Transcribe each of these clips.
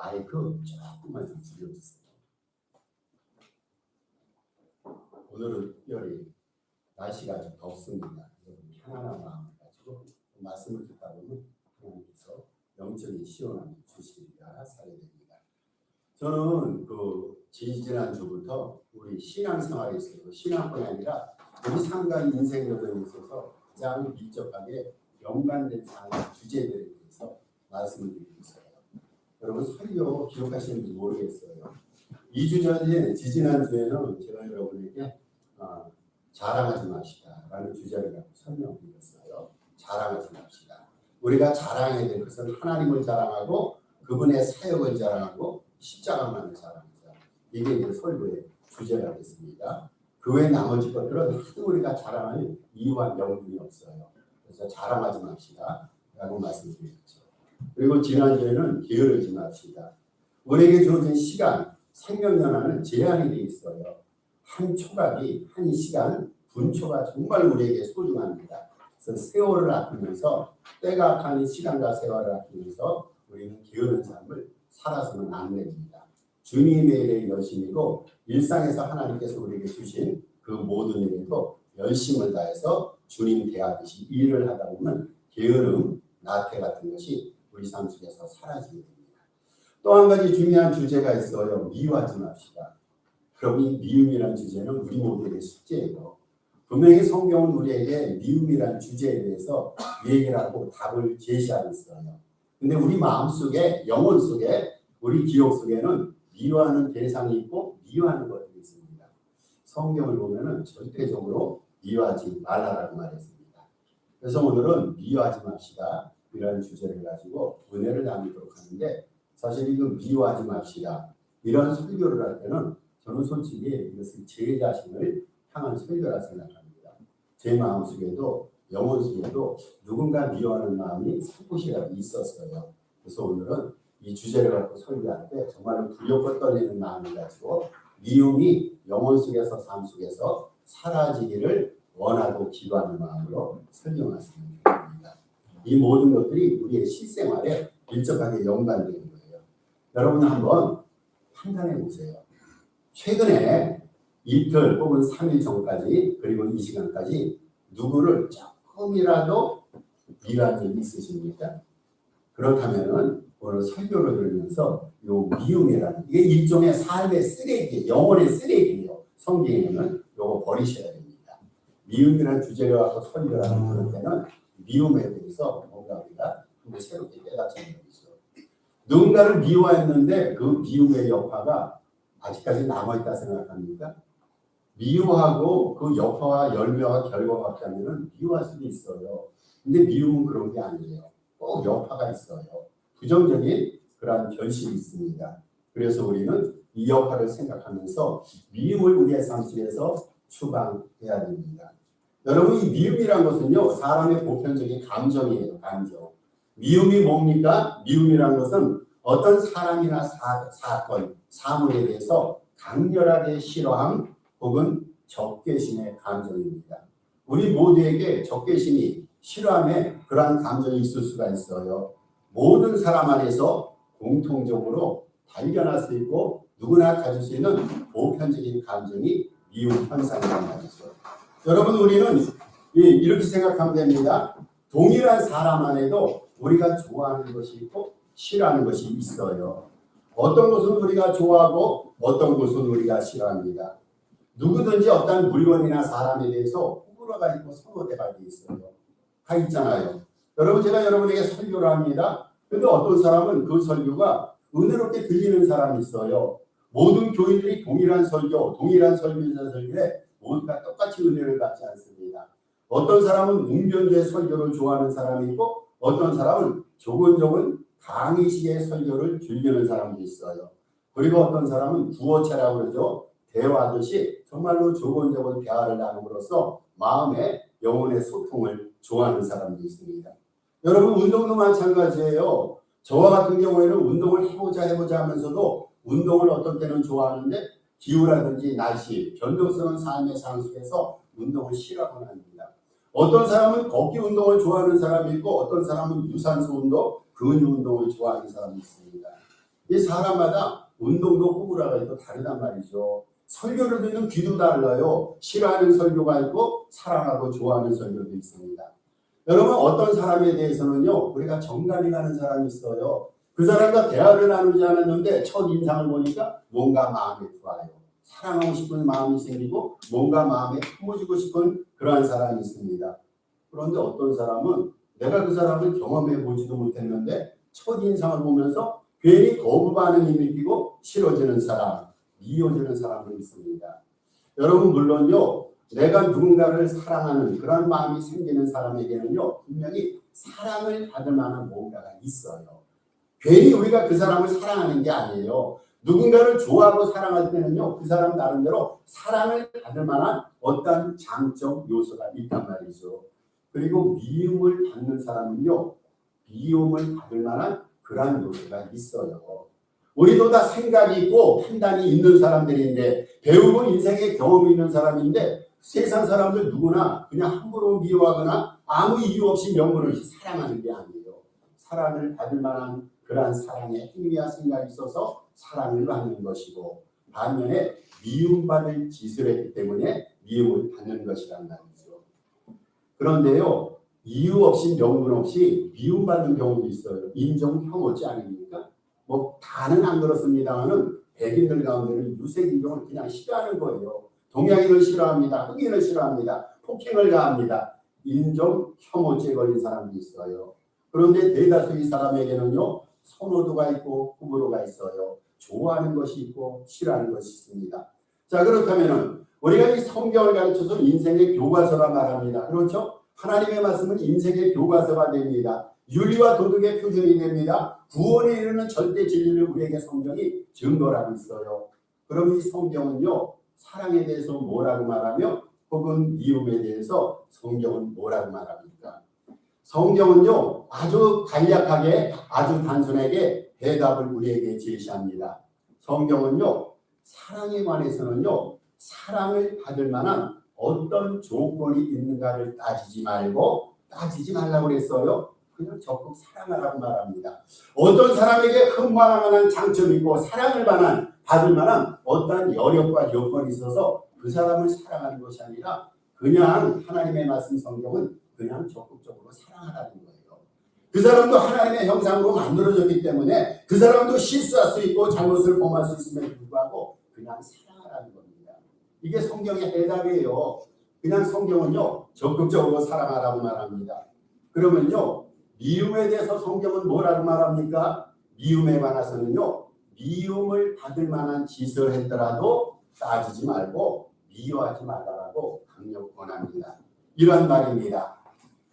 마이크 조금만 좀 줄여주세요. 오늘은 특별히 날씨가 좀 덥습니다. 편안한 마음을 가지고 말씀을 듣다 보면 하나님께서 영적인 시원함을 주시리라 사례됩니다. 저는 지난 주부터 우리 신앙생활에 있어서 신앙뿐 아니라 우리 삶과 인생 여정에 있어서 가장 밀접하게 연관된 삶의 주제들에 대해서 말씀을 드리고 있어요. 여러분 설교 기억하시는지 모르겠어요. 2주 전에 지지난주에는 제가 여러분에게 자랑하지 맙시다 라는 주제를 갖고 설명드렸어요. 자랑하지 맙시다. 우리가 자랑해야 될 것은 하나님을 자랑하고 그분의 사역을 자랑하고 십자가만을 자랑하자. 이게 이제 설교의 주제가 됐습니다. 그 외 나머지 것들은 하도 우리가 자랑할 이유와 명분이 없어요. 그래서 자랑하지 맙시다 라고 말씀드렸죠. 그리고 지난주에는 게으르지 맙시다. 우리에게 주어진 시간, 생명연화는 제한이 되어 있어요. 한 초각이, 한 시간, 분초가 정말 우리에게 소중합니다. 그래서 세월을 아끼면서 때가 가는 시간과 세월을 아끼면서 우리는 게으른 삶을 살아서는 안 됩니다. 주님의 일에 열심이고 일상에서 하나님께서 우리에게 주신 그 모든 일에도 열심을 다해서 주님 대하듯이 일을 하다 보면 게으름, 나태 같은 것이 우리 삶 속에서 사라지게 됩니다. 또 한 가지 중요한 주제가 있어요. 미워하지 맙시다. 그럼 이 미움이라는 주제는 우리 모두에게 숙제예요. 분명히 성경은 우리에게 미움이라는 주제에 대해서 얘기를 하고 답을 제시하고 있어요. 근데 우리 마음속에, 영혼 속에, 우리 기억 속에는 미워하는 대상이 있고 미워하는 것들이 있습니다. 성경을 보면은 절대적으로 미워하지 말라라고 말했습니다. 그래서 오늘은 미워하지 맙시다 이라는 주제를 가지고 은혜를 나누도록 하는데, 사실 이거 미워하지 맙시다 이런 설교를 할 때는 저는 솔직히 이것을 제 자신을 향한 설교라 생각합니다. 제 마음속에도 영혼 속에도 누군가 미워하는 마음이 살포시라도 있었어요. 그래서 오늘은 이 주제를 갖고 설교할 때 정말로 두렵고 떨리는 마음을 가지고 미움이 영혼 속에서 삶 속에서 사라지기를 원하고 기도하는 마음으로 설명하시면 됩니다. 이 모든 것들이 우리의 실생활에 밀접하게 연관되는 거예요. 여러분 한번 판단해 보세요. 최근에 이틀 혹은 3일 전까지 그리고 이 시간까지 누구를 조금이라도 미워한 적이 있으십니까? 그렇다면 오늘 설교를 들으면서 요 미움이라는 이게 일종의 삶의 쓰레기, 영혼의 쓰레기예요. 성경에는 요거 버리셔야 됩니다. 미움이라는 주제를 갖고 설교를 하는 그럴 때는 미움에 대해서 뭔가 우리가 새롭게 깨닫는 것이죠. 누군가를 미워했는데 그 미움의 여파가 아직까지 남아있다 생각합니까? 미워하고 그 여파와 열매와 결과가 없다면 미워할 수도 있어요. 근데 미움은 그런 게 아니에요. 꼭 여파가 있어요. 부정적인 그러한 결실이 있습니다. 그래서 우리는 이 여파를 생각하면서 미움을 우리의 삶 속에서 추방해야 됩니다. 여러분 이 미움이란 것은요 사람의 보편적인 감정이에요. 감정. 미움이 뭡니까? 미움이란 것은 어떤 사람이나 사건, 사물에 대해서 강렬하게 싫어함 혹은 적개심의 감정입니다. 우리 모두에게 적개심이 싫어함에 그러한 감정이 있을 수가 있어요. 모든 사람 안에서 공통적으로 발견할 수 있고 누구나 가질 수 있는 보편적인 감정이 미움 현상이라는 말이죠. 여러분 우리는 이렇게 생각하면 됩니다. 동일한 사람 안에도 우리가 좋아하는 것이 있고 싫어하는 것이 있어요. 어떤 것은 우리가 좋아하고 어떤 것은 우리가 싫어합니다. 누구든지 어떤 물건이나 사람에 대해서 호불호가 있고 선호대가 있어요. 다 있잖아요. 여러분 제가 여러분에게 설교를 합니다. 근데 어떤 사람은 그 설교가 은혜롭게 들리는 사람이 있어요. 모든 교인들이 동일한 설교, 동일한 설교자 설교에 모두가 똑같이 은혜를 받지 않습니다. 어떤 사람은 웅변주의 설교를 좋아하는 사람이 있고 어떤 사람은 조근조근 강의식의 설교를 즐기는 사람도 있어요. 그리고 어떤 사람은 구어체라고 그러죠. 대화하듯이 정말로 조곤조곤 대화를 나눔으로써 마음의 영혼의 소통을 좋아하는 사람도 있습니다. 여러분 운동도 마찬가지예요. 저와 같은 경우에는 운동을 해보자 하면서도 운동을 어떤 때는 좋아하는데 기후라든지 날씨, 변동스러운 삶의 상황 속에서 운동을 싫어하곤 합니다. 어떤 사람은 걷기 운동을 좋아하는 사람이 있고 어떤 사람은 유산소 운동, 근육 운동을 좋아하는 사람이 있습니다. 이 사람마다 운동도 호불호가 있고 다르단 말이죠. 설교를 듣는 귀도 달라요. 싫어하는 설교가 있고 사랑하고 좋아하는 설교도 있습니다. 여러분 어떤 사람에 대해서는요 우리가 정감이 가는 사람이 있어요. 그 사람과 대화를 나누지 않았는데 첫 인상을 보니까 뭔가 마음에 들어요. 사랑하고 싶은 마음이 생기고 뭔가 마음에 품어주고 싶은 그러한 사람이 있습니다. 그런데 어떤 사람은 내가 그 사람을 경험해 보지도 못했는데 첫 인상을 보면서 괜히 거부 반응이 느끼고 싫어지는 사람, 미워지는 사람도 있습니다. 여러분 물론요 내가 누군가를 사랑하는 그런 마음이 생기는 사람에게는요 분명히 사랑을 받을 만한 뭔가가 있어요. 괜히 우리가 그 사람을 사랑하는 게 아니에요. 누군가를 좋아하고 사랑할 때는요 그 사람 나름대로 사랑을 받을 만한 어떤 장점 요소가 있단 말이죠. 그리고 미움을 받는 사람은요 미움을 받을 만한 그러한 요소가 있어요. 우리도 다 생각이 있고 판단이 있는 사람들인데 배우고 인생의 경험이 있는 사람인데 세상 사람들 누구나 그냥 함부로 미워하거나 아무 이유 없이 명분을 사랑하는 게 아니에요. 사랑을 받을 만한 그러한 사랑의 행위와 생각이 있어서 사랑을 받는 것이고 반면에 미움받을 짓을 했기 때문에 미움을 받는 것이란 말이죠. 그런데요 이유 없이 명분 없이 미움받는 경우도 있어요. 인종혐오죄 아닙니까? 뭐 다는 안 그렇습니다만은 백인들 가운데는 유색인종을 그냥 싫어하는 거예요. 동양인을 싫어합니다. 흑인을 싫어합니다. 폭행을 가합니다. 인종혐오죄에 걸린 사람도 있어요. 그런데 대다수의 사람에게는요 선호도가 있고 호불호가 있어요. 좋아하는 것이 있고 싫어하는 것이 있습니다. 자 그렇다면은 우리가 이 성경을 가르쳐서 인생의 교과서라 말합니다. 그렇죠? 하나님의 말씀은 인생의 교과서가 됩니다. 윤리와 도덕의 표준이 됩니다. 구원에 이르는 절대 진리를 우리에게 성경이 증거하고 있어요. 그럼 이 성경은요 사랑에 대해서 뭐라고 말하며 혹은 미움에 대해서 성경은 뭐라고 말합니까? 성경은요 아주 간략하게 아주 단순하게 대답을 우리에게 제시합니다. 성경은요 사랑에 관해서는요 사랑을 받을 만한 어떤 조건이 있는가를 따지지 말라고 그랬어요. 그냥 적극 사랑하라고 말합니다. 어떤 사람에게 흠모할 만한 장점이 있고 사랑을 받을 만한 어떤 여력과 여건이 있어서 그 사람을 사랑하는 것이 아니라 그냥 하나님의 말씀 성경은 그냥 적극적으로 사랑하라는 거예요. 그 사람도 하나님의 형상으로 만들어졌기 때문에 그 사람도 실수할 수 있고 잘못을 범할 수 있음에도 불구하고 그냥 사랑하라는 겁니다. 이게 성경의 해답이에요. 그냥 성경은요 적극적으로 사랑하라고 말합니다. 그러면요 미움에 대해서 성경은 뭐라고 말합니까? 미움에 관해서는요 미움을 받을 만한 짓을 했더라도 따지지 말고 미워하지 말라고 강력 권합니다. 이런 말입니다.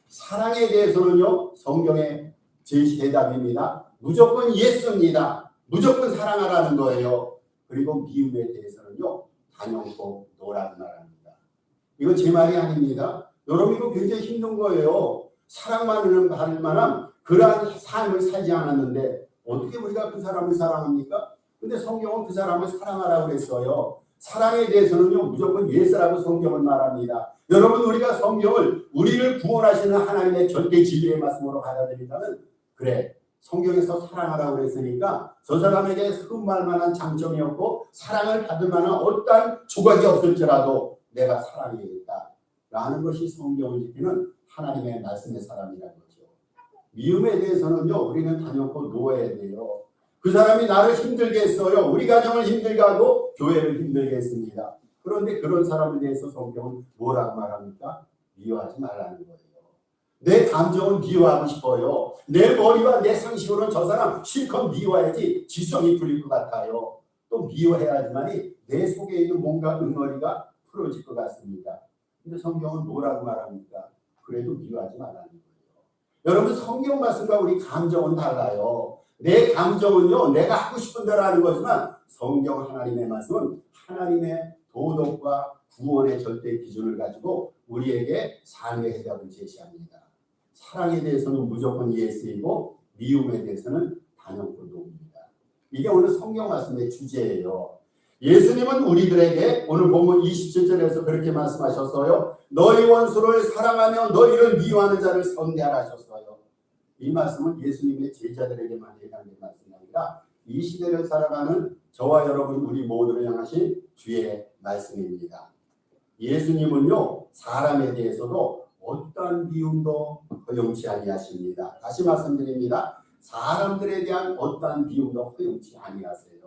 사랑에 대해서는요 성경의 제시 대답입니다. 무조건 예스입니다. 무조건 사랑하라는 거예요. 그리고 미움에 대해서는요 단연코 노라는 말합니다. 이거 제 말이 아닙니다. 여러분 이거 굉장히 힘든 거예요. 사랑만을 받을 만한 그러한 삶을 살지 않았는데 어떻게 우리가 그 사람을 사랑합니까? 근데 성경은 그 사람을 사랑하라고 그랬어요. 사랑에 대해서는요 무조건 예스라고 성경은 말합니다. 여러분 우리가 성경을 우리를 구원하시는 하나님의 절대 진리의 말씀으로 받아들인다면 그래 성경에서 사랑하라고 그랬으니까 저 사람에게 흠모할 만한 장점이 없고 사랑을 받을 만한 어떠한 조각이 없을지라도 내가 사랑해야겠다 라는 것이 성경을 지키는 하나님의 말씀의 사람이라는 거죠. 미움에 대해서는요 우리는 단연코 놓아야 돼요. 그 사람이 나를 힘들게 했어요. 우리 가정을 힘들게 하고 교회를 힘들게 했습니다. 그런데 그런 사람에 대해서 성경은 뭐라고 말합니까? 미워하지 말라는 거예요. 내 감정은 미워하고 싶어요. 내 머리와 내 상식으로는 저 사람 실컷 미워해야지 지성이 풀릴 것 같아요. 또 미워해야지만이 내 속에 있는 뭔가 응어리가 풀어질 것 같습니다. 근데 성경은 뭐라고 말합니까? 그래도 미워하지 말라는 거예요. 여러분 성경 말씀과 우리 감정은 달라요. 내 감정은요 내가 하고 싶은 대로 하는 거지만 성경 하나님의 말씀은 하나님의 도덕과 구원의 절대 기준을 가지고 우리에게 삶의 해답을 제시합니다. 사랑에 대해서는 무조건 예스이고 미움에 대해서는 단연코 노입니다. 이게 오늘 성경 말씀의 주제예요. 예수님은 우리들에게 오늘 본문 27절에서 그렇게 말씀하셨어요. 너희 원수를 사랑하며 너희를 미워하는 자를 선대하라 하셨어요. 이 말씀은 예수님의 제자들에게만 해당된 말씀이 아니라 이 시대를 살아가는 저와 여러분 우리 모두를 향하신 주의 말씀입니다. 예수님은요 사람에 대해서도 어떠한 비움도 허용치 아니하십니다. 다시 말씀드립니다. 사람들에 대한 어떠한 비움도 허용치 아니하세요.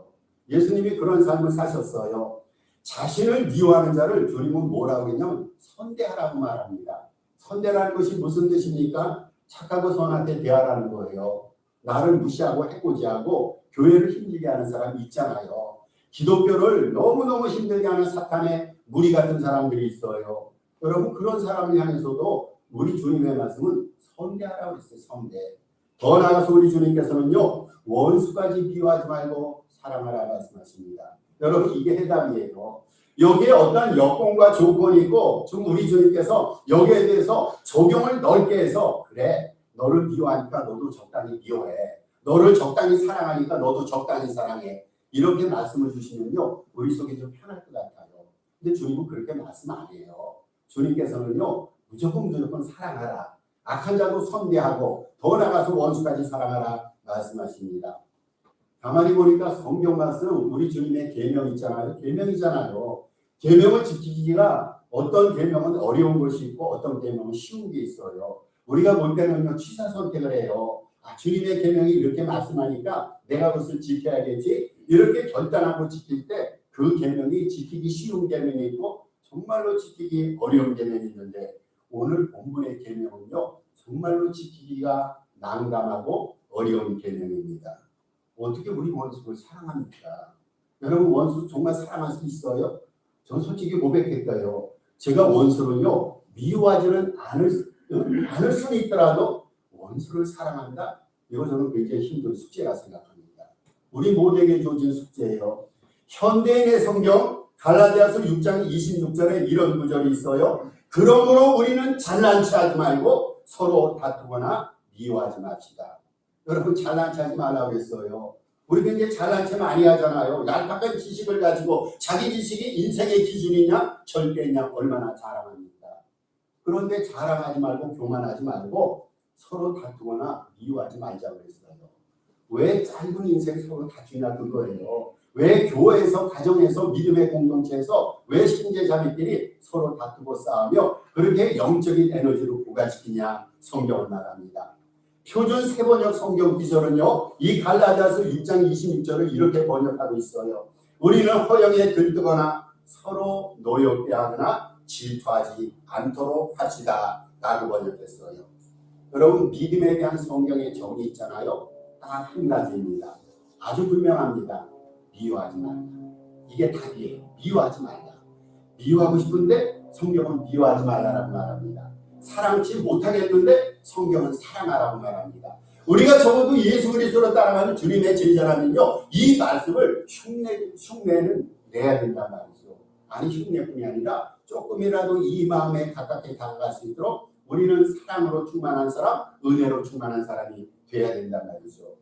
예수님이 그런 삶을 사셨어요. 자신을 미워하는 자를 주님은 뭐라고 했냐면 선대하라고 말합니다. 선대라는 것이 무슨 뜻입니까? 착하고 선하게 대하라는 거예요. 나를 무시하고 해코지하고 교회를 힘들게 하는 사람이 있잖아요. 기독교를 너무너무 힘들게 하는 사탄의 무리 같은 사람들이 있어요. 여러분 그런 사람을 향해서도 우리 주님의 말씀은 선대하라고 했어요. 선대. 더 나아가서 우리 주님께서는요 원수까지 비유하지 말고 사랑하라 말씀하십니다. 여러분 이게 해답이에요. 여기에 어떤 여건과 조건이 있고 지금 우리 주님께서 여기에 대해서 적용을 넓게 해서 그래 너를 미워하니까 너도 적당히 미워해. 너를 적당히 사랑하니까 너도 적당히 사랑해. 이렇게 말씀을 주시면요 우리 속이 좀 편할 것 같아요. 근데 주님은 그렇게 말씀 안 해요. 주님께서는요 무조건 사랑하라. 악한 자도 선대하고 더 나아가서 원수까지 사랑하라 말씀하십니다. 가만히 보니까 성경 말씀 우리 주님의 계명 있잖아요. 계명이잖아요. 계명을 지키기가 어떤 계명은 어려운 것이 있고 어떤 계명은 쉬운 게 있어요. 우리가 볼 때는요 취사 선택을 해요. 주님의 계명이 이렇게 말씀하니까 내가 그것을 지켜야겠지. 이렇게 결단하고 지킬 때 그 계명이 지키기 쉬운 계명이 있고 정말로 지키기 어려운 계명이 있는데 오늘 본문의 계명은요 정말로 지키기가 난감하고 어려운 계명입니다. 어떻게 우리 원수를 사랑합니까? 여러분 원수 정말 사랑할 수 있어요? 전 솔직히 고백할까요? 제가 원수를요 미워하지는 않을 수는 있더라도 원수를 사랑한다? 이거 저는 굉장히 힘든 숙제라 생각합니다. 우리 모두에게 주어진 숙제예요. 현대인의 성경 갈라디아서 6장 26절에 이런 구절이 있어요. 그러므로 우리는 잘난 체하지 말고 서로 다투거나 미워하지 맙시다. 여러분 잘난 체하지 말라고 했어요. 우리 굉장히 잘난 체 많이 하잖아요. 얄팍한 지식을 가지고 자기 지식이 인생의 기준이냐 절대냐 얼마나 자랑합니까? 그런데 자랑하지 말고 교만하지 말고 서로 다투거나 미워하지 말자고 했어요. 왜 짧은 인생 서로 다투냐 그거예요. 왜 교회에서 가정에서 믿음의 공동체에서 왜 형제자매끼리 서로 다투고 싸우며 그렇게 영적인 에너지로 부과시키냐 성경을 말합니다. 표준 세번역 성경 기절은요 이 갈라디아서 6장 26절을 이렇게 번역하고 있어요. 우리는 허영에 들뜨거나 서로 노엽게 하거나 질투하지 않도록 합시다 라고 번역했어요. 여러분 믿음에 대한 성경의 정의 있잖아요. 딱 한 가지입니다. 아주 분명합니다. 미워하지 말라. 이게 답이에요. 미워하지 말라. 미워하고 싶은데 성경은 미워하지 말라라고 말합니다. 사랑치 못하겠는데 성경은 사랑하라고 말합니다. 우리가 적어도 예수 그리스도로 따라가는 주님의 제자라면요 이 말씀을 흉내는 내야 된단 말이죠. 아니 흉내뿐이 아니라 조금이라도 이 마음에 가깝게 다가갈 수 있도록 우리는 사랑으로 충만한 사람, 은혜로 충만한 사람이 돼야 된단 말이죠.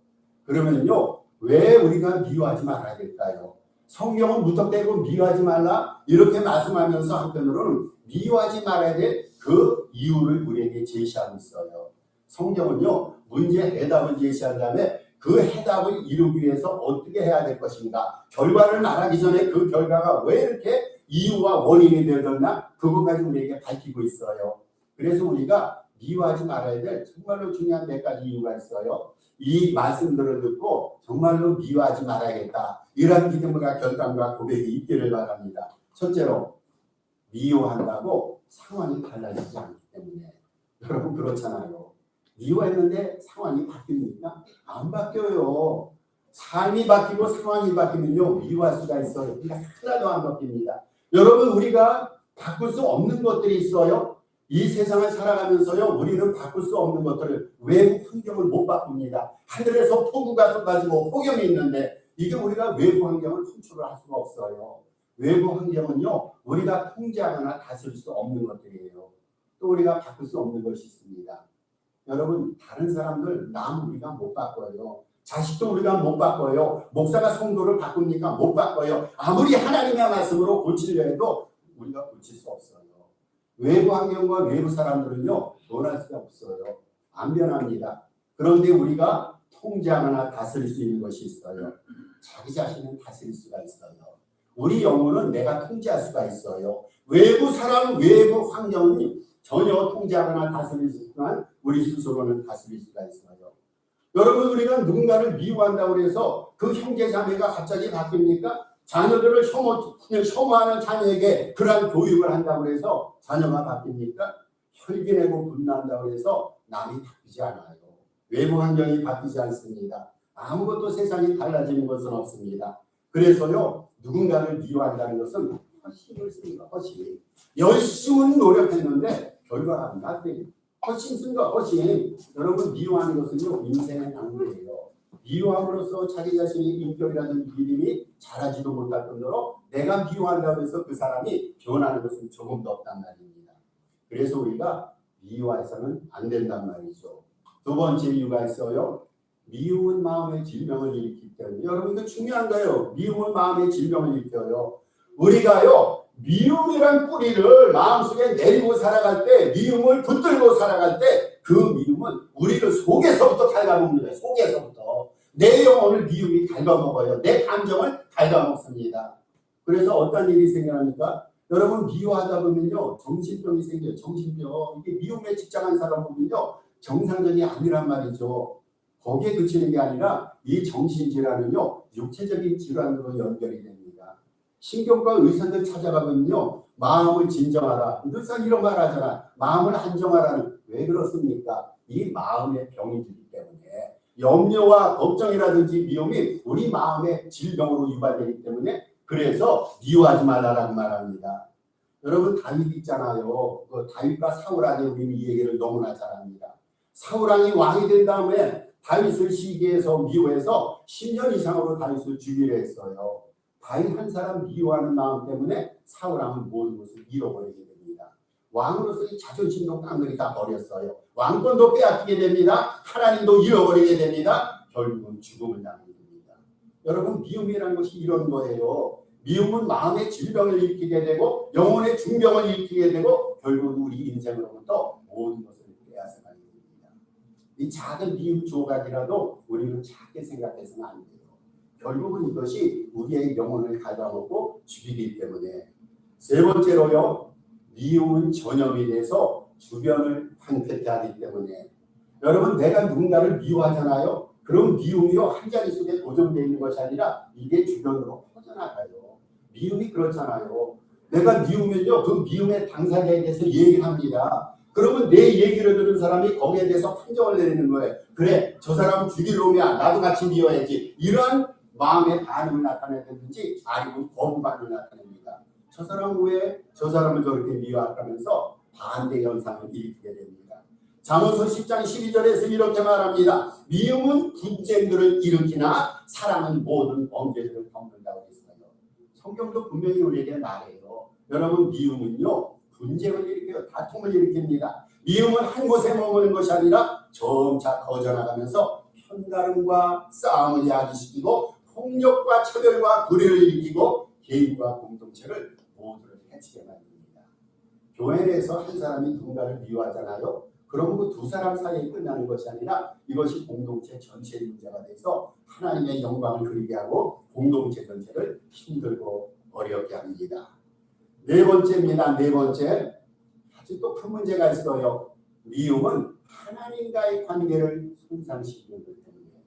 그러면요 왜 우리가 미워하지 말아야 될까요? 성경은 무턱대고 미워하지 말라 이렇게 말씀하면서 한편으로는 미워하지 말아야 될 그 이유를 우리에게 제시하고 있어요. 성경은요 문제 해답을 제시한 다음에 그 해답을 이루기 위해서 어떻게 해야 될 것인가 결과를 말하기 전에 그 결과가 왜 이렇게 이유와 원인이 되었나 그것까지 우리에게 밝히고 있어요. 그래서 우리가 미워하지 말아야 될 정말로 중요한 몇 가지 이유가 있어요. 이 말씀들을 듣고 정말로 미워하지 말아야겠다. 이런 믿음과 결단과 고백이 있기를 바랍니다. 첫째로 미워한다고 상황이 달라지지 않기 때문에. 여러분 그렇잖아요. 미워했는데 상황이 바뀝니까? 안 바뀌어요. 삶이 바뀌고 상황이 바뀌면요 미워할 수가 있어요. 그러니까 하나도 안 바뀝니다. 여러분 우리가 바꿀 수 없는 것들이 있어요. 이 세상을 살아가면서요 우리는 바꿀 수 없는 것들을 외부 환경을 못 바꿉니다. 하늘에서 폭우가 쏟아지고 폭염이 있는데 이게 우리가 외부 환경을 컨트롤 할 수가 없어요. 외부 환경은요 우리가 통제하거나 다스릴 수 없는 것들이에요. 또 우리가 바꿀 수 없는 것이 있습니다. 여러분 다른 사람들 남 우리가 못 바꿔요. 자식도 우리가 못 바꿔요. 목사가 성도를 바꿉니까? 못 바꿔요. 아무리 하나님의 말씀으로 고치려 해도 우리가 고칠 수 없어요. 외부 환경과 외부 사람들은요 논할 수가 없어요. 안 변합니다. 그런데 우리가 통제하거나 다스릴 수 있는 것이 있어요. 자기 자신을 다스릴 수가 있어요. 우리 영혼은 내가 통제할 수가 있어요. 외부 사람, 외부 환경이 전혀 통제하거나 다스릴 수 있지만 우리 스스로는 다스릴 수가 있어요. 여러분, 우리가 누군가를 미워한다고 해서 그 형제 자매가 갑자기 바뀝니까? 자녀들을 혐오하는 자녀에게 그러한 교육을 한다고 해서 자녀가 바뀝니까? 혈기내고 분노한다고 해서 남이 바뀌지 않아요. 외부 환경이 바뀌지 않습니다. 아무것도 세상이 달라지는 것은 없습니다. 그래서요, 누군가를 미워한다는 것은 허심을 쓴 거, 허심. 열심은 노력했는데 결과가 안 나왔어요. 허심 쓴 거, 허심. 여러분, 미워하는 것은요, 인생의 낭비예요. 미워함으로써 자기 자신의 인격이라는 믿음이 자라지도 못할 정도로 내가 미워한다고 해서 그 사람이 변하는 것은 조금도 없단 말입니다. 그래서 우리가 미워해서는 안 된단 말이죠. 두 번째 이유가 있어요. 미움은 마음의 질병을 일으키기 때문에. 여러분, 이거 중요한 거예요. 미움은 마음의 질병을 일으켜요. 우리가요, 미움이란 뿌리를 마음속에 내리고 살아갈 때, 미움을 붙들고 살아갈 때 그 미움은 우리를 속에서부터 갉아먹습니다. 속에서부터. 내 영혼을 미움이 갉아먹어요. 내 감정을 갉아먹습니다. 그래서 어떤 일이 생겨납니까? 여러분, 미워하다 보면요, 정신병이 생겨요. 정신병. 이게 미움에 집착한 사람 보면요, 정상적이 아니란 말이죠. 거기에 그치는 게 아니라 이 정신질환은요, 육체적인 질환으로 연결이 됩니다. 신경과 의사들 찾아가면요, 마음을 진정하라. 늘상 이런 말 하잖아. 마음을 안정하라는. 왜 그렇습니까? 이 마음의 병이기 때문에. 염려와 걱정이라든지 미움이 우리 마음의 질병으로 유발되기 때문에 그래서 미워하지 말라라는 말합니다. 여러분, 다윗 있잖아요. 그 다윗과 사울 안에 우리는 이 얘기를 너무나 잘합니다. 사울 왕이 왕이 된 다음에 다윗을 시기해서 미워해서 10년 이상으로 다윗을 죽이려 했어요. 다윗 한 사람 미워하는 마음 때문에 사울 왕은 모든 것을 잃어버리게 됩니다. 왕으로서 이 자존심도 깡그리 다 버렸어요. 왕권도 빼앗기게 됩니다. 하나님도 잃어버리게 됩니다. 결국은 죽음을 당하게 됩니다. 여러분, 미움이라는 것이 이런 거예요. 미움은 마음의 질병을 일으키게 되고 영혼의 중병을 일으키게 되고 결국 우리 인생으로부터 모든 것을 빼앗아가게 됩니다. 이 작은 미움 조각이라도 우리는 작게 생각해서는 안 돼요. 결국은 이것이 우리의 영혼을 갉아먹고 죽이기 때문에. 세 번째로요, 미움은 전염이 돼서 주변을 황폐케 하기 때문에. 여러분, 내가 누군가를 미워하잖아요. 그럼 미움이요, 한 자리 속에 고정되어 있는 것이 아니라 이게 주변으로 퍼져나가요. 미움이 그렇잖아요. 내가 미우면요, 그 미움의 당사자에 대해서 얘기합니다. 그러면 내 얘기를 들은 사람이 거기에 대해서 판정을 내리는 거예요. 그래, 저 사람 죽일 놈이야. 나도 같이 미워야지. 이런 마음의 반응을 나타내든지 아니면 거부 반응을 나타냅니다. 저 사람 왜 저 사람을 저렇게 미워하면서 반대 현상을 일으키게 됩니다. 잠언서 10장 12절에서 이렇게 말합니다. 미움은 분쟁들을 일으키나 사랑은 모든 범죄들을 덮는다고 했어요. 성경도 분명히 우리에게 말해요. 여러분, 미움은요, 분쟁을 일으켜요. 다툼을 일으킵니다. 미움은 한 곳에 머무는 것이 아니라 점차 커져나가면서 편가름과 싸움을 야기시키고 폭력과 차별과 불의를 일으키고 개인과 공동체를 모두를 해치게 만듭니다. 교회 내에서 한 사람이 누군가를 미워하잖아요. 그러면 그 두 사람 사이에 끝나는 것이 아니라 이것이 공동체 전체의 문제가 돼서 하나님의 영광을 그리게 하고 공동체 전체를 힘들고 어렵게 합니다. 네 번째입니다. 네 번째, 아주 또 큰 문제가 있어요. 미움은 하나님과의 관계를 손상시키는 것 때문에.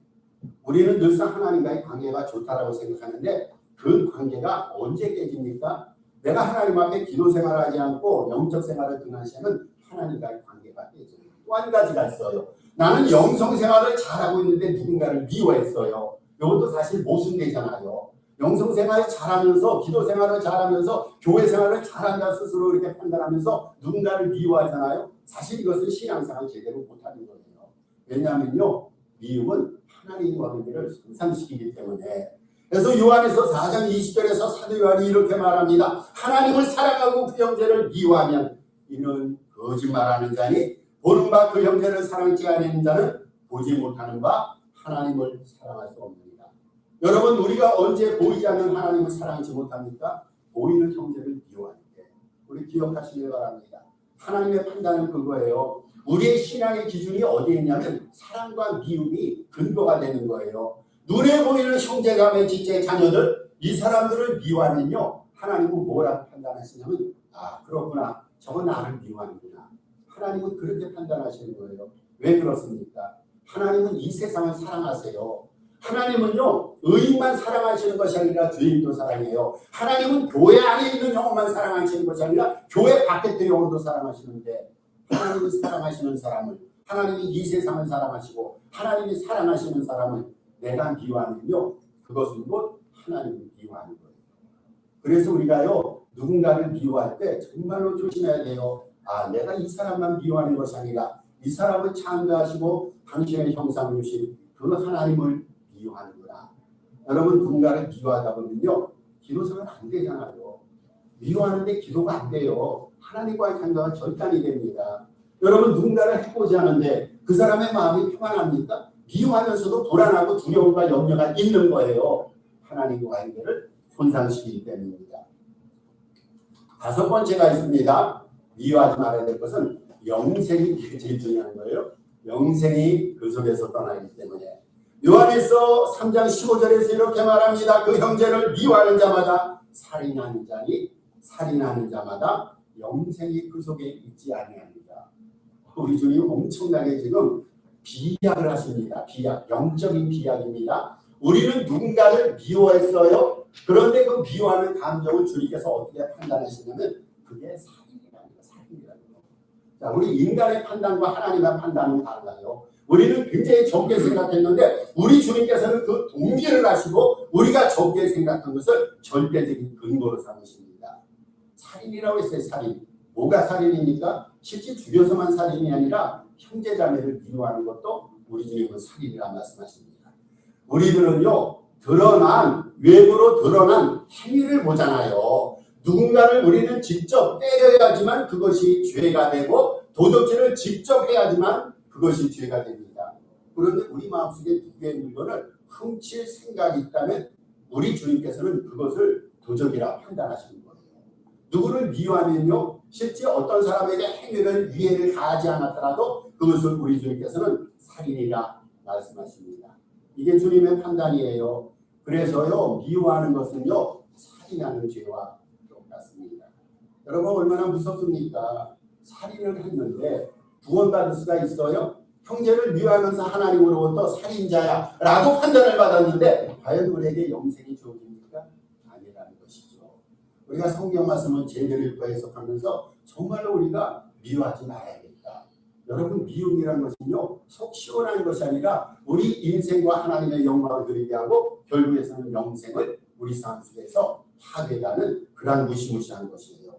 우리는 늘상 하나님과의 관계가 좋다라고 생각하는데 그 관계가 언제 깨집니까? 내가 하나님 앞에 기도 생활을 하지 않고 영적 생활을 등한시하면 하나님과의 관계가 깨져요. 또 한 가지가 있어요. 나는 영성 생활을 잘하고 있는데 누군가를 미워했어요. 이것도 사실 모순되잖아요. 영성 생활을 잘하면서 기도 생활을 잘하면서 교회 생활을 잘한다 스스로 이렇게 판단하면서 누군가를 미워하잖아요. 사실 이것은 신앙생활을 제대로 못하는 거예요. 왜냐하면요, 미움은 하나님과 관계를 손상시키기 때문에. 그래서 요한에서 4장 20절에서 사도 요한이 이렇게 말합니다. 하나님을 사랑하고 그 형제를 미워하면 이는 거짓말하는 자니 보는 바 그 형제를 사랑치 아니하는 자는 보지 못하는 바 하나님을 사랑할 수 없느니라. 여러분, 우리가 언제 보이지 않는 하나님을 사랑하지 못합니까? 보이는 형제를 미워할 때. 우리 기억하시길 바랍니다. 하나님의 판단은 그거예요. 우리의 신앙의 기준이 어디에 있냐면 사랑과 미움이 근거가 되는 거예요. 눈에 보이는 형제자매 지체 자녀들 이 사람들을 미워하면요 하나님은 뭐라고 판단하시냐면 아 그렇구나 저건 나를 미워하는구나. 하나님은 그렇게 판단하시는 거예요. 왜 그렇습니까? 하나님은 이 세상을 사랑하세요. 하나님은요 의인만 사랑하시는 것이 아니라 죄인도 사랑해요. 하나님은 교회 안에 있는 영혼만 사랑하시는 것이 아니라 교회 밖의 영혼도 사랑하시는데 하나님이 사랑하시는 사람을 하나님이 이 세상을 사랑하시고 하나님이 사랑하시는 사람을 내가 미워하면요 그것은 곧 하나님을 미워하는 거예요. 그래서 우리가요 누군가를 미워할 때 정말로 조심해야 돼요. 아 내가 이 사람만 미워하는 것이 아니라 이 사람을 창조하시고 당신의 형상 주신 그 하나님을 미워하는구나. 여러분 누군가를 미워하다 보면요 기도생활 안 되잖아요. 미워하는데 기도가 안 돼요. 하나님과의 관계가 절단이 됩니다. 여러분 누군가를 해보지 않은데 그 사람의 마음이 평안합니까? 미워하면서도 불안하고 두려움과 염려가 있는 거예요. 하나님과의 관계를 손상시키기 때문입니다. 다섯 번째가 있습니다. 미워하지 말아야 될 것은 영생이 제일 중요한 거예요. 영생이 그 속에서 떠나기 때문에 요한일서 3장 15절에서 이렇게 말합니다. 그 형제를 미워하는 자마다 살인하는 자니 살인하는 자마다 영생이 그 속에 있지 아니하니라. 우리 주님 엄청나게 지금 비약을 하십니다. 비약, 영적인 비약입니다. 우리는 누군가를 미워했어요. 그런데 그 미워하는 감정을 주님께서 어떻게 판단하시냐면 그게 살인이라는 거, 살인이라는 거. 자, 우리 인간의 판단과 하나님의 판단은 달라요. 우리는 굉장히 적게 생각했는데 우리 주님께서는 그 동기를 하시고 우리가 적게 생각한 것을 절대적인 근거로 삼으십니다. 살인이라고 했어요. 살인. 뭐가 살인입니까? 실제 죽여서만 살인이 아니라 형제자매를 미워하는 것도 우리 주님은 살인이라 말씀하십니다. 우리들은요 드러난 외부로 드러난 행위를 보잖아요. 누군가를 우리는 직접 때려야지만 그것이 죄가 되고 도둑질을 직접 해야지만 그것이 죄가 됩니다. 그런데 우리 마음속에 누구의 물건을 훔칠 생각이 있다면 우리 주님께서는 그것을 도적이라 판단하시는 거예요. 누구를 미워하면요 실제 어떤 사람에게 행위를 위해를 가하지 않았더라도 그것을 우리 주님께서는 살인이라 말씀하십니다. 이게 주님의 판단이에요. 그래서요 미워하는 것은요 살인하는 죄와 똑같습니다. 여러분 얼마나 무섭습니까? 살인을 했는데 구원받을 수가 있어요? 형제를 미워하면서 하나님으로부터 살인자야 라고 판단을 받았는데 과연 우리에게 영생이 주어집니까? 아니라는 것이죠. 우리가 성경 말씀을 제대로 읽고 해석하면서 정말로 우리가 미워하지 말아야겠다. 여러분 미움이라는 것은요 속 시원한 것이 아니라 우리 인생과 하나님의 영광을 그리게 하고 결국에서는 영생을 우리 삶 속에서 파괴하는 그런 무시무시한 것이에요.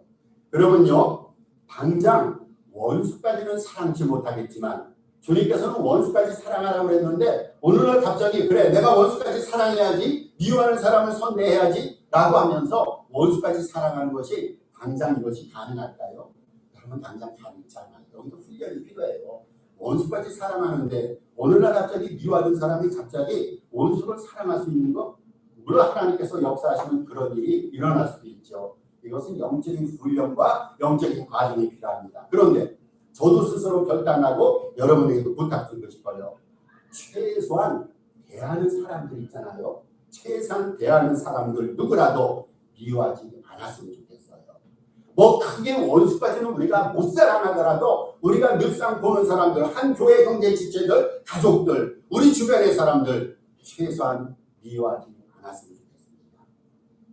여러분요 당장 원수까지는 사랑치 못하겠지만 주님께서는 원수까지 사랑하라고 했는데 어느 날 갑자기 그래 내가 원수까지 사랑해야지 미워하는 사람을 선대해야지 라고 하면서 원수까지 사랑하는 것이 당장 이것이 가능할까요? 여러분 당장 가능치 않아요. 여기도 훈련이 필요해요. 원수까지 사랑하는데 어느 날 갑자기 미워하는 사람이 갑자기 원수를 사랑할 수 있는 거? 물론 하나님께서 역사하시는 그런 일이 일어날 수도 있죠. 이것은 영적인 훈련과 영적인 과정이 필요합니다. 그런데 저도 스스로 결단하고 여러분에게도 부탁드리고 싶어요. 최소한 대하는 사람들 있잖아요. 최소한 대하는 사람들 누구라도 미워하지 않았으면 좋겠어요. 뭐 크게 원수까지는 우리가 못 사랑하더라도 우리가 늘상 보는 사람들, 한 교회 형제 지체들, 가족들, 우리 주변의 사람들 최소한 미워하지 않았으면 좋겠습니다.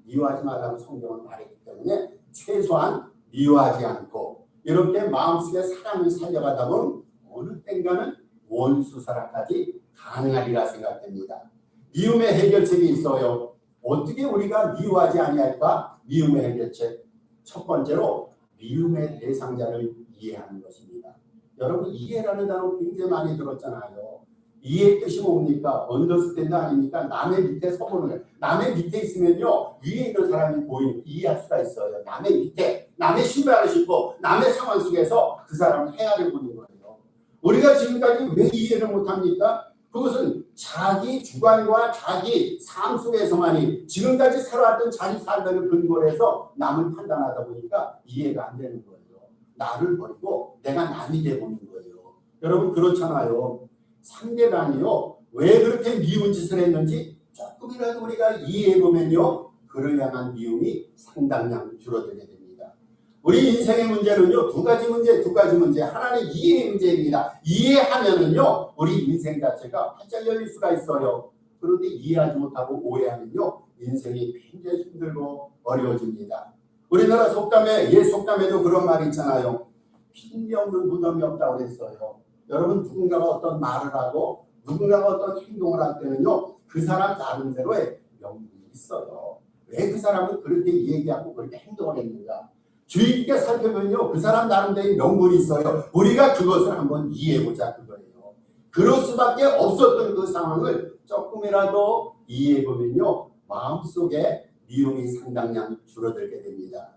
미워하지 말라고 성경은 말했기 때문에 최소한 미워하지 않고 이렇게 마음속에 사랑을 살려가다 보면 어느 땐가는 원수 사랑까지 가능하리라 생각됩니다. 미움의 해결책이 있어요. 어떻게 우리가 미워하지 아니할까? 미움의 해결책. 첫 번째로 미움의 대상자를 이해하는 것입니다. 여러분 이해라는 단어 굉장히 많이 들었잖아요. 이해의 뜻이 뭡니까? 언더스탠드 아닙니까? 남의 밑에 서보는 거예요. 남의 밑에 있으면요 위에 있는 사람이 보이고 이해할 수가 있어요. 남의 밑에 남의 신발을 신고 남의 상황 속에서 그 사람을 헤아려 보는 거예요. 우리가 지금까지 왜 이해를 못합니까? 그것은 자기 주관과 자기 삶 속에서만이 지금까지 살아왔던 자기 삶을 근거로 해서 남을 판단하다 보니까 이해가 안 되는 거예요. 나를 버리고 내가 남이 되보는 거예요. 여러분 그렇잖아요. 상대방이요 왜 그렇게 미운 짓을 했는지 조금이라도 우리가 이해해보면요 그를 향한 미움이 상당량 줄어들게 됩니다. 우리 인생의 문제는요 두 가지 문제. 하나는 이해의 문제입니다. 이해하면은요 우리 인생 자체가 활짝 열릴 수가 있어요. 그런데 이해하지 못하고 오해하면요 인생이 굉장히 힘들고 어려워집니다. 우리나라 속담에 옛 속담에도 그런 말이 있잖아요. 핑계 없는 무덤이 없다고 그랬어요. 여러분 누군가가 어떤 말을 하고 누군가가 어떤 행동을 할 때는요 그 사람 나름대로의 명분이 있어요. 왜 그 사람은 그렇게 얘기하고 그렇게 행동을 했는가? 주의 깊게 살펴보면요 그 사람 나름대로의 명분이 있어요. 우리가 그것을 한번 이해해보자 그거예요. 그럴 수밖에 없었던 그 상황을 조금이라도 이해해보면요 마음속에 미움이 상당량 줄어들게 됩니다.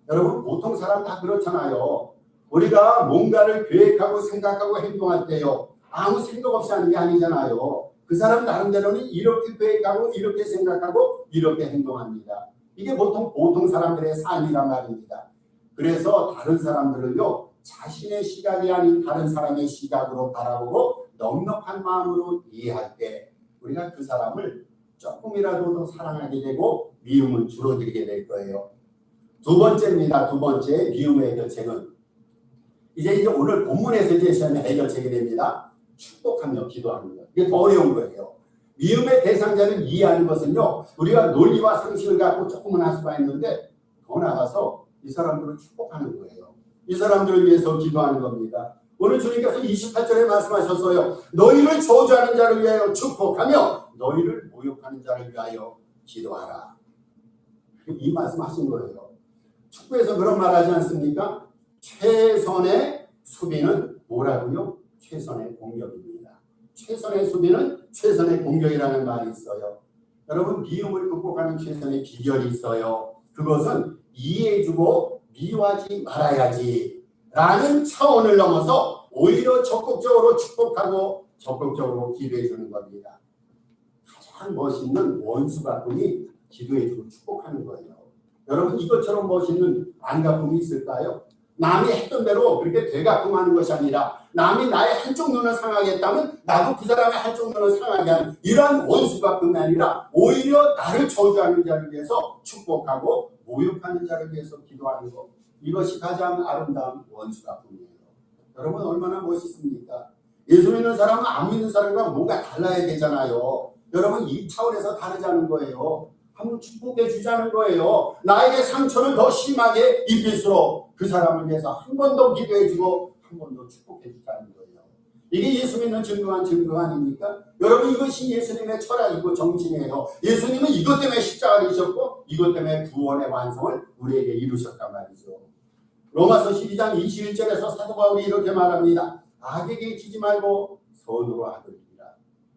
여러분 보통 사람 다 그렇잖아요. 우리가 뭔가를 계획하고 생각하고 행동할 때요 아무 생각 없이 하는 게 아니잖아요. 그 사람 나름대로는 이렇게 계획하고 이렇게 생각하고 이렇게 행동합니다. 이게 보통 사람들의 삶이란 말입니다. 그래서 다른 사람들을요 자신의 시각이 아닌 다른 사람의 시각으로 바라보고 넉넉한 마음으로 이해할 때 우리가 그 사람을 조금이라도 더 사랑하게 되고 미움은 줄어들게 될 거예요. 두 번째입니다. 두 번째 미움의 해결책은 이제 오늘 본문에서 제시하는 해결책이 됩니다. 축복하며 기도하는 것. 이게 더 어려운 거예요. 미움의 대상자를 이해하는 것은요 우리가 논리와 상식을 갖고 조금은 할 수가 있는데 더 나아가서 이 사람들을 축복하는 거예요. 이 사람들을 위해서 기도하는 겁니다. 오늘 주님께서 28절에 말씀하셨어요. 너희를 저주하는 자를 위하여 축복하며 너희를 모욕하는 자를 위하여 기도하라. 이 말씀하신 거예요. 축구에서 그런 말 하지 않습니까? 최선의 수비는 뭐라고요? 최선의 공격입니다. 최선의 수비는 최선의 공격이라는 말이 있어요. 여러분 미움을 극복하는 최선의 비결이 있어요. 그것은 이해해주고 미워하지 말아야지 라는 차원을 넘어서 오히려 적극적으로 축복하고 적극적으로 기도해주는 겁니다. 가장 멋있는 원수가품이 기도해주고 축복하는 거예요. 여러분 이것처럼 멋있는 안가품이 있을까요? 남이 했던 대로 그렇게 되갚음하는 것이 아니라 남이 나의 한쪽 눈을 상하게 했다면 나도 그 사람의 한쪽 눈을 상하게 하는 이러한 원수가품이 아니라 오히려 나를 저주하는 자를 위해서 축복하고 모욕하는 자를 위해서 기도하는 것. 이것이 가장 아름다운 원수가품이에요. 여러분 얼마나 멋있습니까? 예수 믿는 사람은 안 믿는 사람과 뭔가 달라야 되잖아요. 여러분 이 차원에서 다르자는 거예요. 한번 축복해 주자는 거예요. 나에게 상처를 더 심하게 입힐수록 그 사람을 위해서 한 번 더 기도해 주고 한 번 더 축복해 주자는 거예요. 이게 예수 믿는 증거 아닙니까? 여러분 이것이 예수님의 철학이고 정신이에요. 예수님은 이것 때문에 십자가를 지셨고 이것 때문에 구원의 완성을 우리에게 이루셨단 말이죠. 로마서 12장 21절에서 사도 바울이 이렇게 말합니다. 악에게 지지 말고 선으로 악을이라.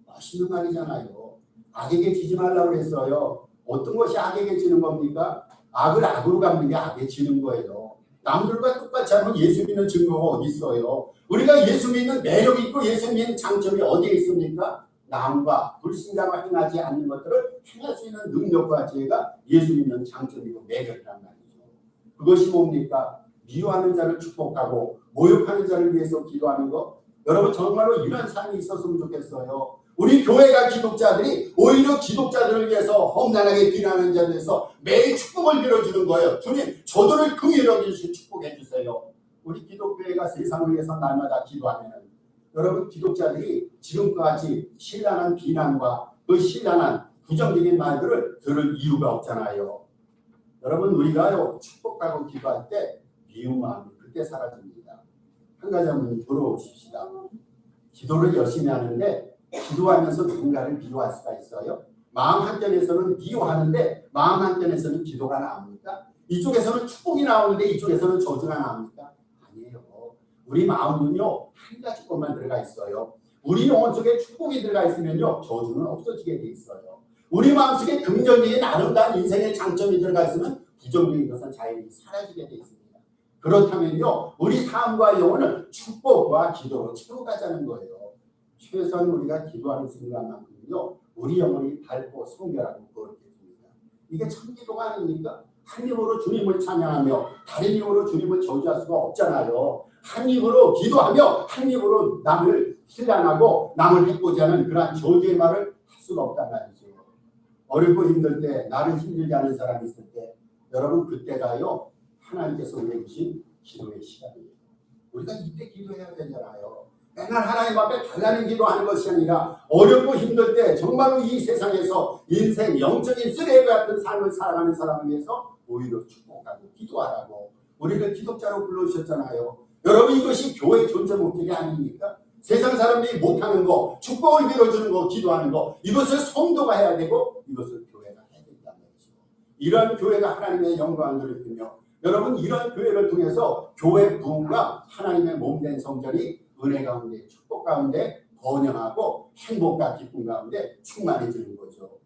멋있는 말이잖아요. 악에게 지지 말라고 그랬어요. 어떤 것이 악에게 지는 겁니까? 악을 악으로 갚는 게 악에 지는 거예요. 남들과 똑같이 하면 예수 믿는 증거가 어디 있어요? 우리가 예수 믿는 매력이 있고 예수 믿는 장점이 어디에 있습니까? 남과 불신자가 행하지 않는 것들을 행할 수 있는 능력과 지혜가 예수 믿는 장점이고 매력이란 말이죠. 그것이 뭡니까? 미워하는 자를 축복하고 모욕하는 자를 위해서 기도하는 것. 여러분 정말로 이런 삶이 있었으면 좋겠어요. 우리 교회가 기독자들이 오히려 기독자들을 위해서 험난하게 비난하는 자를 위해서 매일 축복을 빌어주는 거예요. 주님 저들을 긍휼히 여기시고 축복해 주세요. 우리 기독교회가 세상을 위해서 날마다 기도하면 여러분 기독자들이 지금과 같이 신랄한 비난과 그 신랄한 부정적인 말들을 들을 이유가 없잖아요. 여러분 우리가요 축복하고 기도할 때 미운 마음이 그때 사라집니다. 한 가지 한번 물어봅시다. 기도를 열심히 하는데 기도하면서 누군가를 미워할 수가 있어요? 마음 한켠에서는 미워하는데 마음 한켠에서는 기도가 나옵니까? 이쪽에서는 축복이 나오는데 이쪽에서는 저주가 나옵니까? 아니에요. 우리 마음은요 한 가지 것만 들어가 있어요. 우리 영혼 속에 축복이 들어가 있으면요 저주는 없어지게 돼 있어요. 우리 마음속에 긍정적인 아름다운 인생의 장점이 들어가 있으면 부정적인 것은 자연히 사라지게 돼 있습니다. 그렇다면요 우리 삶과 영혼을 축복과 기도로 채워가자는 거예요. 최소한 우리가 기도하는 순간만큼요 우리 영혼이 밝고 성결하고 거룩해집니다. 이게 참 기도가 아닙니까? 한 입으로 주님을 찬양하며 다른 입으로 주님을 저주할 수가 없잖아요. 한 입으로 기도하며 한 입으로 남을 신랑하고 남을 해코지 하는 그러한 저주의 말을 할 수가 없단 말이죠. 어렵고 힘들 때, 나를 힘들게 하는 사람이 있을 때, 여러분 그때가요 하나님께서 우리에게 주신 기도의 시간이에요. 우리가 이때 기도해야 되잖아요. 맨날 하나님 앞에 달라는 기도하는 것이 아니라 어렵고 힘들 때 정말로 이 세상에서 인생 영적인 쓰레기 같은 삶을 살아가는 사람을 위해서 오히려 축복하고 기도하라고 우리를 기독자로 불러주셨잖아요. 여러분 이것이 교회 존재 목적이 아닙니까? 세상 사람들이 못하는 거, 축복을 빌어주는 거, 기도하는 거, 이것을 성도가 해야 되고 이것을 교회가 해야 된다는 거죠. 이런 교회가 하나님의 영광을 느끼며 여러분 이런 교회를 통해서 교회 부흥과 하나님의 몸된 성전이 은혜 가운데 축복 가운데 번영하고 행복과 기쁨 가운데 충만해지는 거죠.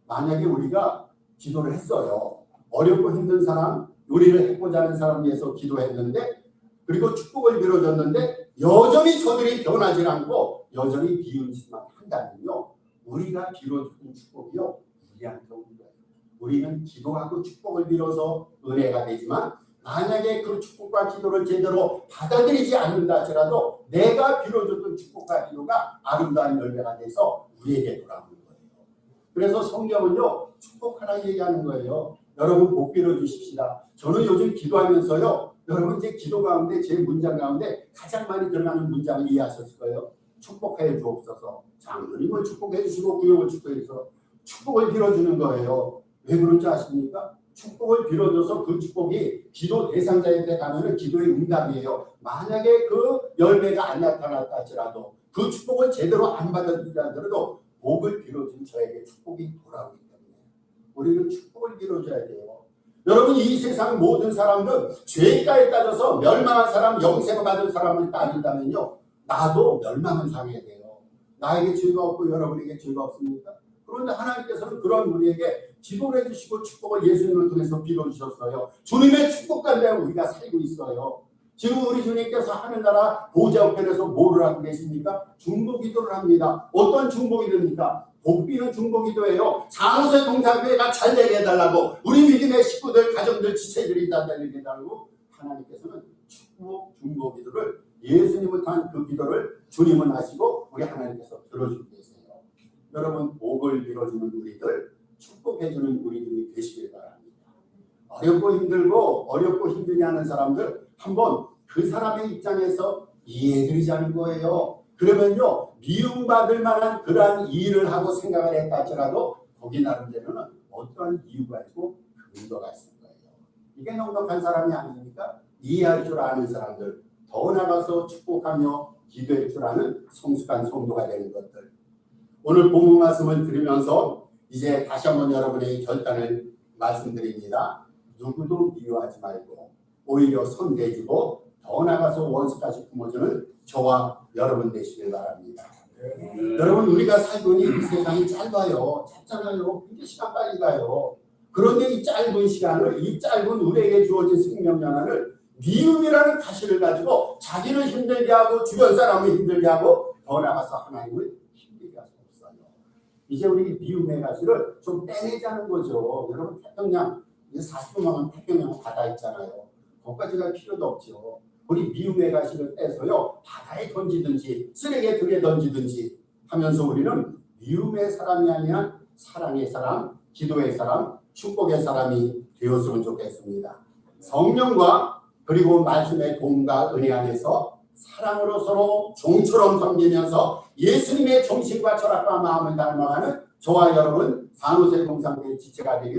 만약에 우리가 기도를 했어요. 어렵고 힘든 사람, 우리를 해보자 하는 사람 위해서 기도했는데 그리고 축복을 빌어줬는데 여전히 저들이 변하지 않고 여전히 비운 짓만 한다면요. 우리가 빌어준 축복이요. 무리한 경우입니다. 우리는 기도하고 축복을 빌어서 은혜가 되지만 만약에 그 축복과 기도를 제대로 받아들이지 않는다 하더라도 내가 빌어줬던 축복과 기도가 아름다운 열매가 돼서 우리에게 돌아오는 거예요. 그래서 성경은요. 축복하라 얘기하는 거예요. 여러분 복 빌어주십시다. 저는 요즘 기도하면서요. 여러분 이제 기도 가운데 제 문장 가운데 가장 많이 들어가는 문장을 이해하셨을 거예요. 축복해 주옵소서. 장로님을 축복해 주시고 구역을 축복해 주셔서 축복을 빌어주는 거예요. 왜 그런지 아십니까? 축복을 빌어줘서 그 축복이 기도 대상자한테 가면은 기도의 응답이에요. 만약에 그 열매가 안 나타났다 할지라도 그 축복을 제대로 안 받아들이지 않더라도 복을 빌어준 저에게 축복이 돌아오기 때문에 우리는 축복을 빌어줘야 돼요. 여러분 이 세상 모든 사람들 죄가에 따라서 멸망한 사람, 영생을 받은 사람을 따진다면요. 나도 멸망을 당해야 돼요. 나에게 죄가 없고 여러분에게 죄가 없습니까? 그런데 하나님께서는 그런 우리에게 기도를 해주시고 축복을 예수님을 통해서 빌어주셨어요. 주님의 축복 가운데 우리가 살고 있어요. 지금 우리 주님께서 하늘나라 보좌 우편에서 뭐를 하고 계십니까? 중보기도를 합니다. 어떤 중보기도입니까? 복비는 중보기도예요. 산호세 동상교회가 잘 되게 해달라고 우리 믿음의 식구들, 가정들, 지체들이 다 되게 해달라고 하나님께서는 축복 중보기도를 예수님을 통한 그 기도를 주님은 하시고 우리 하나님께서 들어주고 계세요. 여러분 복을 빌어주는 우리들, 축복해주는 우리들이 되시길 바랍니다. 어렵고 힘들게 하는 사람들 한번 그 사람의 입장에서 이해해드리자는 거예요. 그러면요 미움받을 만한 그러한 일을 하고 생각을 했다 할지라도 거기 나름대로는 어떠한 이유가 있고 근거가 있을 거예요. 이게 넉넉한 사람이 아닙니까? 이해할 줄 아는 사람들, 더 나가서 축복하며 기도할 줄 아는 성숙한 성도가 되는 것들. 오늘 본문 말씀을 들으면서 이제 다시 한번 여러분의 결단을 말씀드립니다. 누구도 미워하지 말고 오히려 손대주고 더 나가서 원수까지 품어주는 저와 여러분 되시길 바랍니다. 여러분 우리가 살고 있는 이 세상이 짧잖아요. 이게 시간 빨리 가요. 그런데 이 짧은 시간을, 이 짧은 우리에게 주어진 생명연한을 미움이라는 가시를 가지고 자기를 힘들게 하고 주변 사람을 힘들게 하고 더 나가서 하나님을 힘들게 할 수 없어요. 이제 우리 미움의 가시를 좀 빼내자는 거죠. 여러분 태평양 40분만 태평양 바다 있잖아요. 거기까지 갈 필요도 없죠. 우리 미움의 가시를 빼서요 바다에 던지든지 쓰레기에 등에 던지든지 하면서 우리는 미움의 사람이 아니라 사랑의 사람, 기도의 사람, 축복의 사람이 되었으면 좋겠습니다. 성령과 그리고 말씀의 도움과 은혜 안에서 사랑으로 서로 종처럼 섬기면서 예수님의 정신과 철학과 마음을 닮아가는 저와 여러분 산호세 동상교회 지체가 되기를